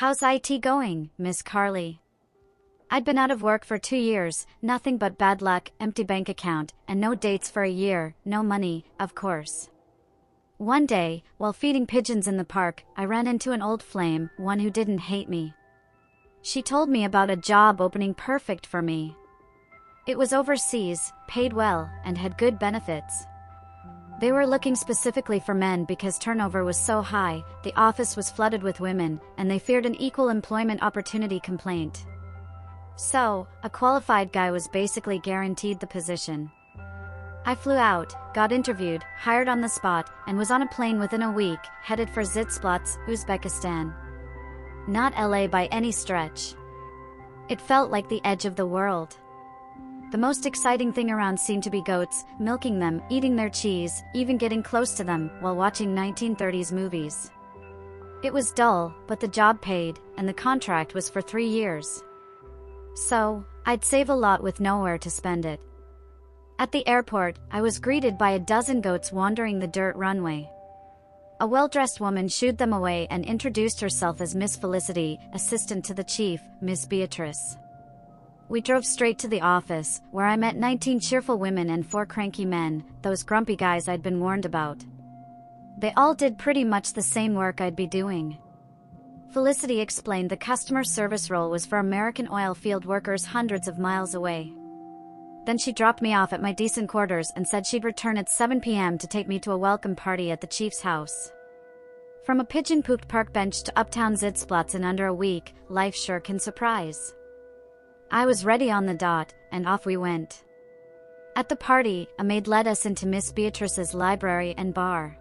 How's IT going, Miss Charley? I'd been out of work for 2 years, nothing but bad luck, empty bank account, and no dates for a year, no money, of course. One day, while feeding pigeons in the park, I ran into an old flame, one who didn't hate me. She told me about a job opening perfect for me. It was overseas, paid well, and had good benefits. They were looking specifically for men because turnover was so high, the office was flooded with women, and they feared an equal employment opportunity complaint. So, a qualified guy was basically guaranteed the position. I flew out, got interviewed, hired on the spot, and was on a plane within a week, headed for Zitsplats, Uzbekistan. Not LA by any stretch. It felt like the edge of the world. The most exciting thing around seemed to be goats, milking them, eating their cheese, even getting close to them, while watching 1930s movies. It was dull, but the job paid, and the contract was for 3 years. So, I'd save a lot with nowhere to spend it. At the airport, I was greeted by a dozen goats wandering the dirt runway. A well-dressed woman shooed them away and introduced herself as Miss Felicity, assistant to the chief, Miss Beatrice. We drove straight to the office, where I met 19 cheerful women and 4 cranky men, those grumpy guys I'd been warned about. They all did pretty much the same work I'd be doing. Felicity explained the customer service role was for American oil field workers hundreds of miles away. Then she dropped me off at my decent quarters and said she'd return at 7 p.m. to take me to a welcome party at the chief's house. From a pigeon-pooped park bench to uptown Zitsplats in under a week, life sure can surprise. I was ready on the dot, and off we went. At the party, a maid led us into Miss Beatrice's library and bar.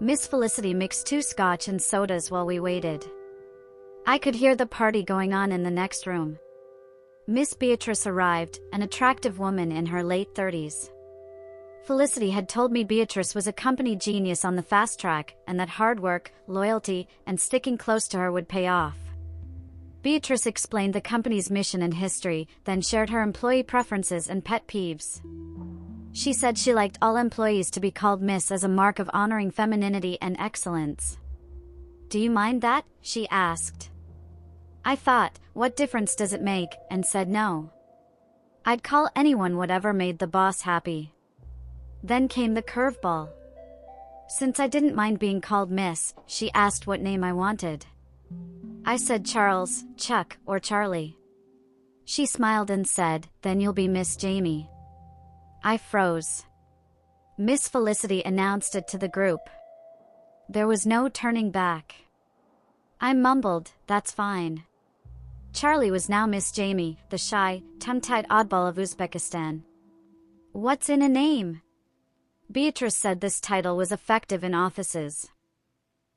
Miss Felicity mixed 2 scotch and sodas while we waited. I could hear the party going on in the next room. Miss Beatrice arrived, an attractive woman in her late 30s. Felicity had told me Beatrice was a company genius on the fast track, and that hard work, loyalty, and sticking close to her would pay off. Beatrice explained the company's mission and history, then shared her employee preferences and pet peeves. She said she liked all employees to be called Miss as a mark of honoring femininity and excellence. "Do you mind that?" she asked. I thought, what difference does it make, and said no. I'd call anyone whatever made the boss happy. Then came the curveball. Since I didn't mind being called Miss, she asked what name I wanted. I said Charles, Chuck, or Charlie. She smiled and said, "Then you'll be Miss Jamie." I froze. Miss Felicity announced it to the group. There was no turning back. I mumbled, "That's fine." Charlie was now Miss Jamie, the shy, tongue-tied oddball of Uzbekistan. What's in a name? Beatrice said this title was effective in offices.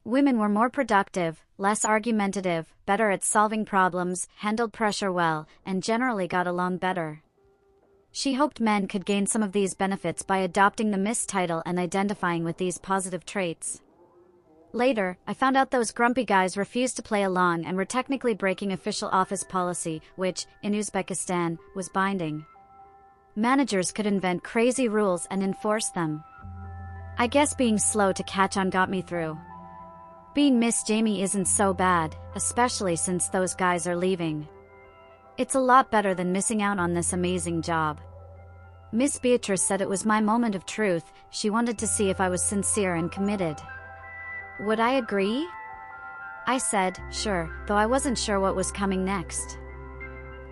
Women were more productive, less argumentative, better at solving problems, handled pressure well, and generally got along better. She hoped men could gain some of these benefits by adopting the Miss title and identifying with these positive traits. Later, I found out those grumpy guys refused to play along and were technically breaking official office policy, which, in Uzbekistan, was binding. Managers could invent crazy rules and enforce them. I guess being slow to catch on got me through. Being Miss Jamie isn't so bad, especially since those guys are leaving. It's a lot better than missing out on this amazing job. Miss Beatrice said it was my moment of truth. She wanted to see if I was sincere and committed. Would I agree? I said, sure, though I wasn't sure what was coming next.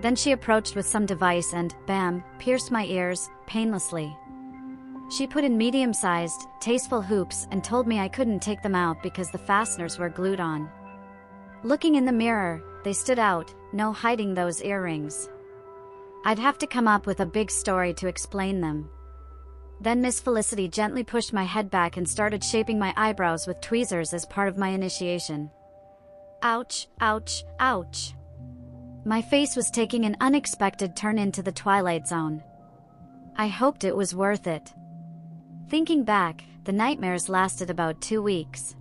Then she approached with some device and, bam, pierced my ears, painlessly. She put in medium-sized, tasteful hoops and told me I couldn't take them out because the fasteners were glued on. Looking in the mirror, they stood out, no hiding those earrings. I'd have to come up with a big story to explain them. Then Miss Felicity gently pushed my head back and started shaping my eyebrows with tweezers as part of my initiation. Ouch, ouch, ouch. My face was taking an unexpected turn into the Twilight Zone. I hoped it was worth it. Thinking back, the nightmares lasted about 2 weeks.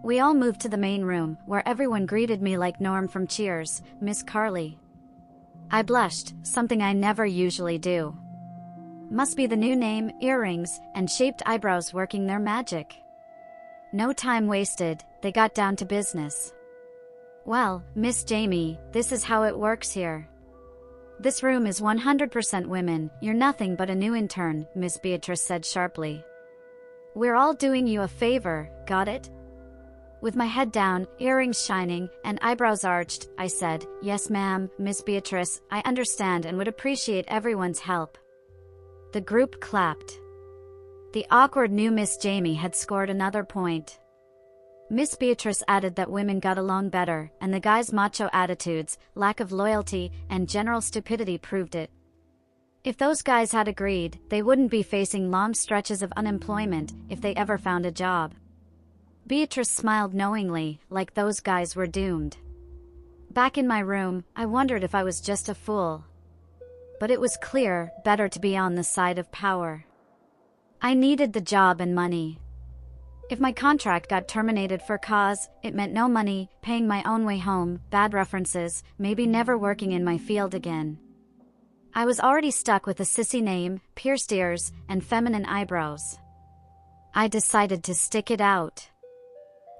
We all moved to the main room, where everyone greeted me like Norm from Cheers, Miss Charley. I blushed, something I never usually do. Must be the new name, earrings, and shaped eyebrows working their magic. No time wasted, they got down to business. Well, Miss Jamie, this is how it works here. This room is 100% women, you're nothing but a new intern, Miss Beatrice said sharply. We're all doing you a favor, got it? With my head down, earrings shining, and eyebrows arched, I said, yes ma'am, Miss Beatrice, I understand and would appreciate everyone's help. The group clapped. The awkward new Miss Jamie had scored another point. Miss Beatrice added that women got along better, and the guys' macho attitudes, lack of loyalty, and general stupidity proved it. If those guys had agreed, they wouldn't be facing long stretches of unemployment if they ever found a job. Beatrice smiled knowingly, like those guys were doomed. Back in my room, I wondered if I was just a fool. But it was clear, better to be on the side of power. I needed the job and money. If my contract got terminated for cause, it meant no money, paying my own way home, bad references, maybe never working in my field again. I was already stuck with a sissy name, pierced ears, and feminine eyebrows. I decided to stick it out.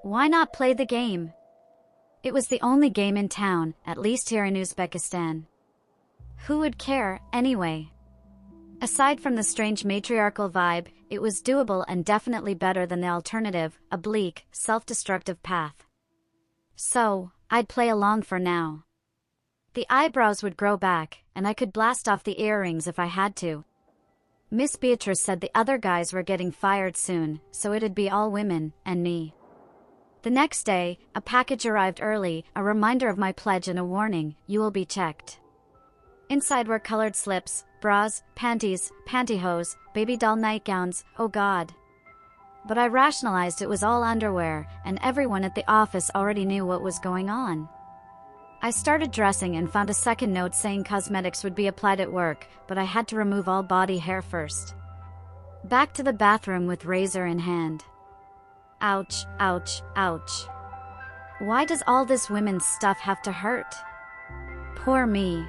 Why not play the game? It was the only game in town, at least here in Uzbekistan. Who would care, anyway? Aside from the strange matriarchal vibe, it was doable and definitely better than the alternative, a bleak, self-destructive path. So, I'd play along for now. The eyebrows would grow back, and I could blast off the earrings if I had to. Miss Beatrice said the other guys were getting fired soon, so it'd be all women, and me. The next day, a package arrived early, a reminder of my pledge and a warning, you will be checked. Inside were colored slips, bras, panties, pantyhose, baby doll nightgowns, oh god. But I rationalized it was all underwear, and everyone at the office already knew what was going on. I started dressing and found a second note saying cosmetics would be applied at work, but I had to remove all body hair first. Back to the bathroom with razor in hand. Ouch, ouch, ouch. Why does all this women's stuff have to hurt? Poor me.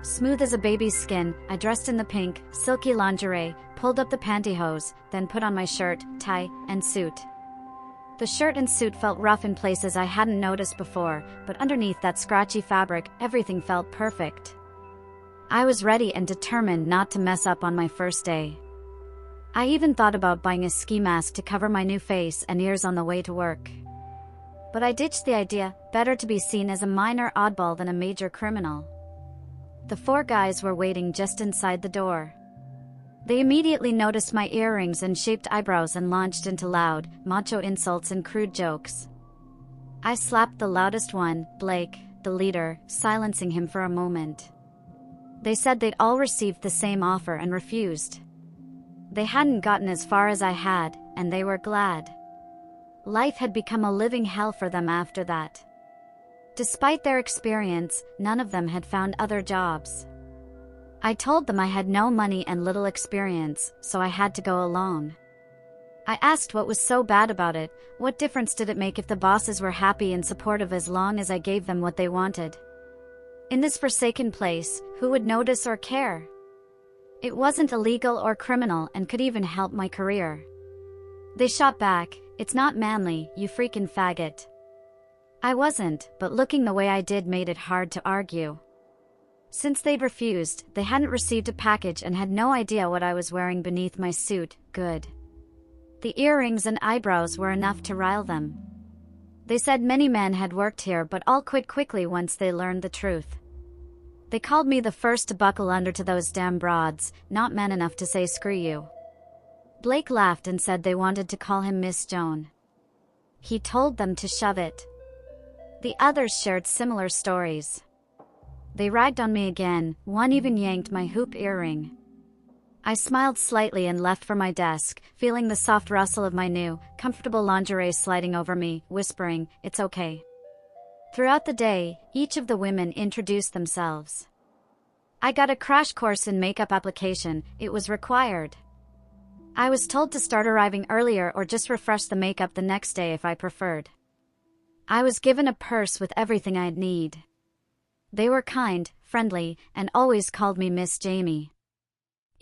Smooth as a baby's skin, I dressed in the pink, silky lingerie, pulled up the pantyhose, then put on my shirt, tie, and suit. The shirt and suit felt rough in places I hadn't noticed before, but underneath that scratchy fabric, everything felt perfect. I was ready and determined not to mess up on my first day. I even thought about buying a ski mask to cover my new face and ears on the way to work. But I ditched the idea, better to be seen as a minor oddball than a major criminal. The 4 guys were waiting just inside the door. They immediately noticed my earrings and shaped eyebrows and launched into loud, macho insults and crude jokes. I slapped the loudest one, Blake, the leader, silencing him for a moment. They said they'd all received the same offer and refused. They hadn't gotten as far as I had, and they were glad. Life had become a living hell for them after that. Despite their experience, none of them had found other jobs. I told them I had no money and little experience, so I had to go along. I asked what was so bad about it, what difference did it make if the bosses were happy and supportive as long as I gave them what they wanted? In this forsaken place, who would notice or care? It wasn't illegal or criminal and could even help my career. They shot back, it's not manly, you freaking faggot. I wasn't, but looking the way I did made it hard to argue. Since they'd refused, they hadn't received a package and had no idea what I was wearing beneath my suit, good. The earrings and eyebrows were enough to rile them. They said many men had worked here but all quit quickly once they learned the truth. They called me the first to buckle under to those damn broads, not man enough to say screw you. Blake laughed and said they wanted to call him Miss Joan. He told them to shove it. The others shared similar stories. They ragged on me again, one even yanked my hoop earring. I smiled slightly and left for my desk, feeling the soft rustle of my new, comfortable lingerie sliding over me, whispering, it's okay. Throughout the day, each of the women introduced themselves. I got a crash course in makeup application, it was required. I was told to start arriving earlier or just refresh the makeup the next day if I preferred. I was given a purse with everything I'd need. They were kind, friendly, and always called me Miss Jamie.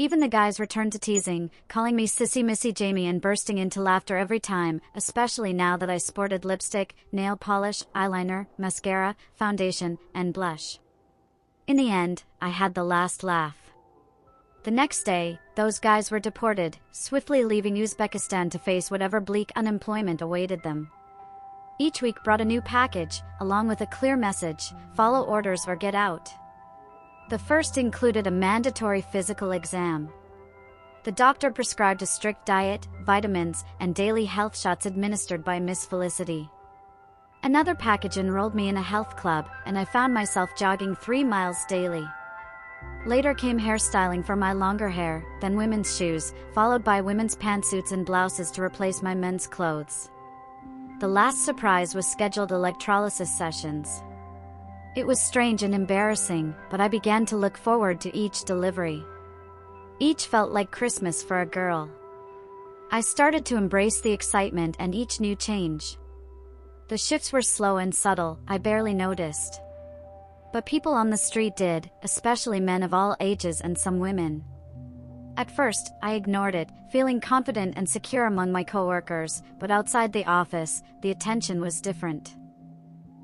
Even the guys returned to teasing, calling me Sissy Missy Jamie and bursting into laughter every time, especially now that I sported lipstick, nail polish, eyeliner, mascara, foundation, and blush. In the end, I had the last laugh. The next day, those guys were deported, swiftly leaving Uzbekistan to face whatever bleak unemployment awaited them. Each week brought a new package, along with a clear message: follow orders or get out. The first included a mandatory physical exam. The doctor prescribed a strict diet, vitamins, and daily health shots administered by Miss Felicity. Another package enrolled me in a health club, and I found myself jogging 3 miles daily. Later came hairstyling for my longer hair, then women's shoes, followed by women's pantsuits and blouses to replace my men's clothes. The last surprise was scheduled electrolysis sessions. It was strange and embarrassing, but I began to look forward to each delivery. Each felt like Christmas for a girl. I started to embrace the excitement and each new change. The shifts were slow and subtle, I barely noticed. But people on the street did, especially men of all ages and some women. At first, I ignored it, feeling confident and secure among my coworkers, but outside the office, the attention was different.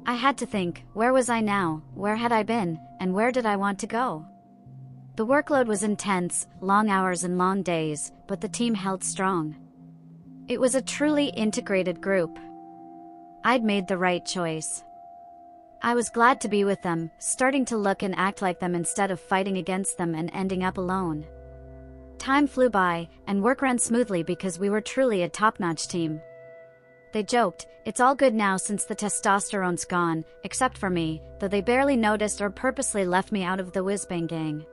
I had to think, where was I now, where had I been, and where did I want to go? The workload was intense, long hours and long days, but the team held strong. It was a truly integrated group. I'd made the right choice. I was glad to be with them, starting to look and act like them instead of fighting against them and ending up alone. Time flew by, and work ran smoothly because we were truly a top-notch team. They joked, it's all good now since the testosterone's gone, except for me, though they barely noticed or purposely left me out of the whiz-bang gang.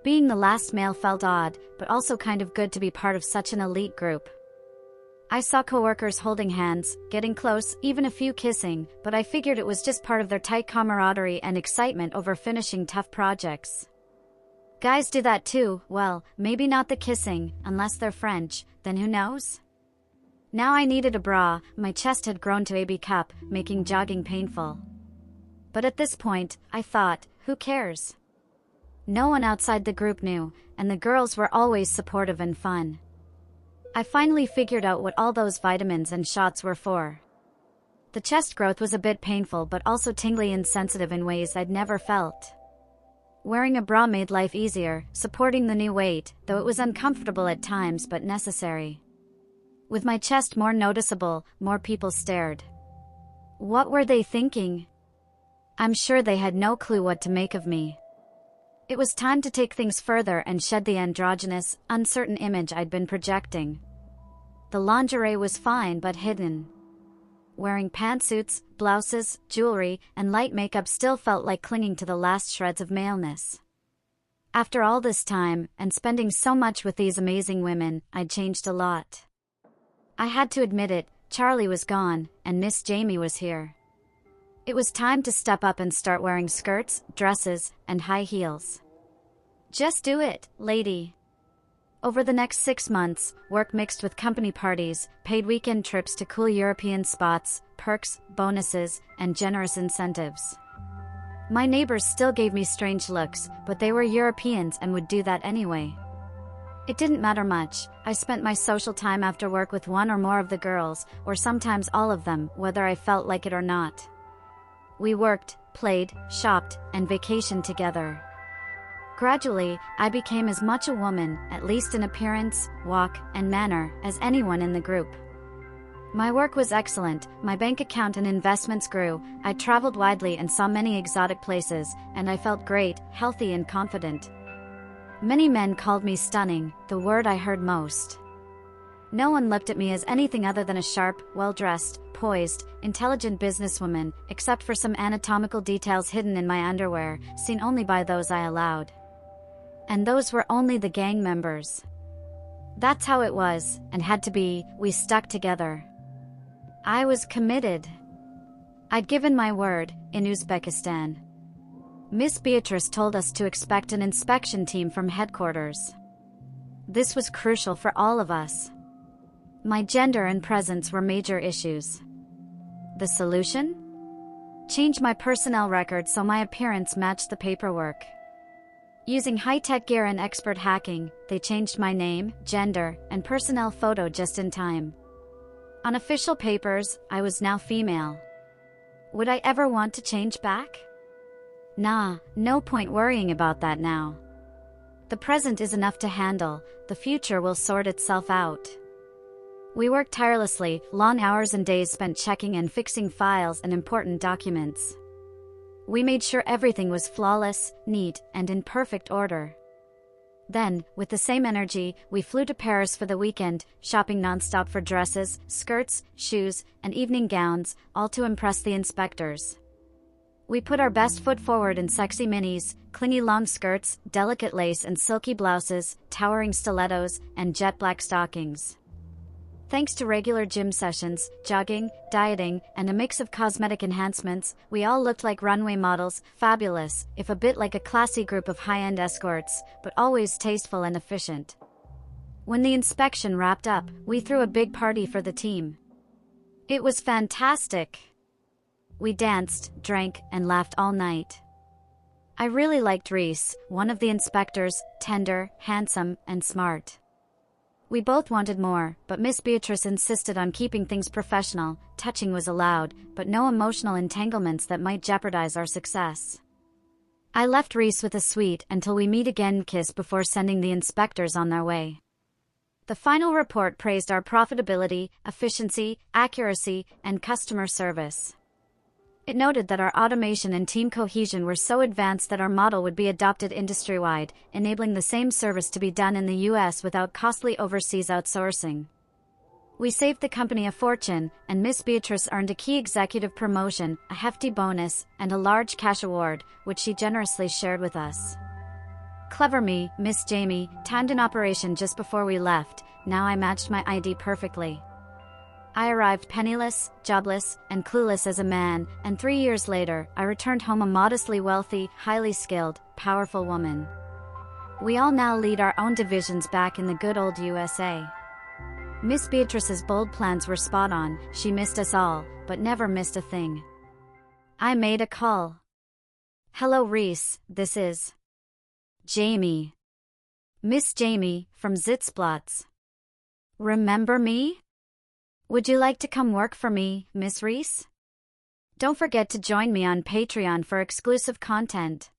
Being the last male felt odd, but also kind of good to be part of such an elite group. I saw coworkers holding hands, getting close, even a few kissing, but I figured it was just part of their tight camaraderie and excitement over finishing tough projects. Guys do that too, well, maybe not the kissing, unless they're French, then who knows? Now I needed a bra, my chest had grown to a B cup, making jogging painful. But at this point, I thought, who cares? No one outside the group knew, and the girls were always supportive and fun. I finally figured out what all those vitamins and shots were for. The chest growth was a bit painful but also tingly and sensitive in ways I'd never felt. Wearing a bra made life easier, supporting the new weight, though it was uncomfortable at times but necessary. With my chest more noticeable, more people stared. What were they thinking? I'm sure they had no clue what to make of me. It was time to take things further and shed the androgynous, uncertain image I'd been projecting. The lingerie was fine but hidden. Wearing pantsuits, blouses, jewelry, and light makeup still felt like clinging to the last shreds of maleness. After all this time, and spending so much with these amazing women, I'd changed a lot. I had to admit it, Charley was gone, and Miss Jamie was here. It was time to step up and start wearing skirts, dresses, and high heels. Just do it, lady. Over the next 6 months, work mixed with company parties, paid weekend trips to cool European spots, perks, bonuses, and generous incentives. My neighbors still gave me strange looks, but they were Europeans and would do that anyway. It didn't matter much. I spent my social time after work with one or more of the girls, or sometimes all of them, whether I felt like it or not. We worked, played, shopped, and vacationed together. Gradually, I became as much a woman, at least in appearance, walk, and manner, as anyone in the group. My work was excellent, my bank account and investments grew, I traveled widely and saw many exotic places, and I felt great, healthy and confident. Many men called me stunning, the word I heard most. No one looked at me as anything other than a sharp, well-dressed, poised, intelligent businesswoman, except for some anatomical details hidden in my underwear, seen only by those I allowed. And those were only the gang members. That's how it was, and had to be, we stuck together. I was committed. I'd given my word, in Uzbekistan. Miss Beatrice told us to expect an inspection team from headquarters. This was crucial for all of us. My gender and presence were major issues. The solution? Change my personnel record so my appearance matched the paperwork. Using high-tech gear and expert hacking, they changed my name, gender, and personnel photo just in time. On official papers, I was now female. Would I ever want to change back? Nah, no point worrying about that now. The present is enough to handle, the future will sort itself out. We worked tirelessly, long hours and days spent checking and fixing files and important documents. We made sure everything was flawless, neat, and in perfect order. Then, with the same energy, we flew to Paris for the weekend, shopping nonstop for dresses, skirts, shoes, and evening gowns, all to impress the inspectors. We put our best foot forward in sexy minis, clingy long skirts, delicate lace and silky blouses, towering stilettos, and jet black stockings. Thanks to regular gym sessions, jogging, dieting, and a mix of cosmetic enhancements, we all looked like runway models, fabulous, if a bit like a classy group of high-end escorts, but always tasteful and efficient. When the inspection wrapped up, we threw a big party for the team. It was fantastic. We danced, drank, and laughed all night. I really liked Reese, one of the inspectors, tender, handsome, and smart. We both wanted more, but Miss Beatrice insisted on keeping things professional. Touching was allowed, but no emotional entanglements that might jeopardize our success. I left Reese with a sweet "until we meet again" kiss before sending the inspectors on their way. The final report praised our profitability, efficiency, accuracy, and customer service. It noted that our automation and team cohesion were so advanced that our model would be adopted industry-wide, enabling the same service to be done in the US without costly overseas outsourcing. We saved the company a fortune, and Miss Beatrice earned a key executive promotion, a hefty bonus, and a large cash award, which she generously shared with us. Clever me, Miss Jamie, timed an operation just before we left. Now I matched my ID perfectly. I arrived penniless, jobless, and clueless as a man, and 3 years later, I returned home a modestly wealthy, highly skilled, powerful woman. We all now lead our own divisions back in the good old USA. Miss Beatrice's bold plans were spot on. She missed us all, but never missed a thing. I made a call. "Hello Reese, this is Jamie. Miss Jamie, from Zitzplatz. Remember me? Would you like to come work for me, Miss Reese? Don't forget to join me on Patreon for exclusive content."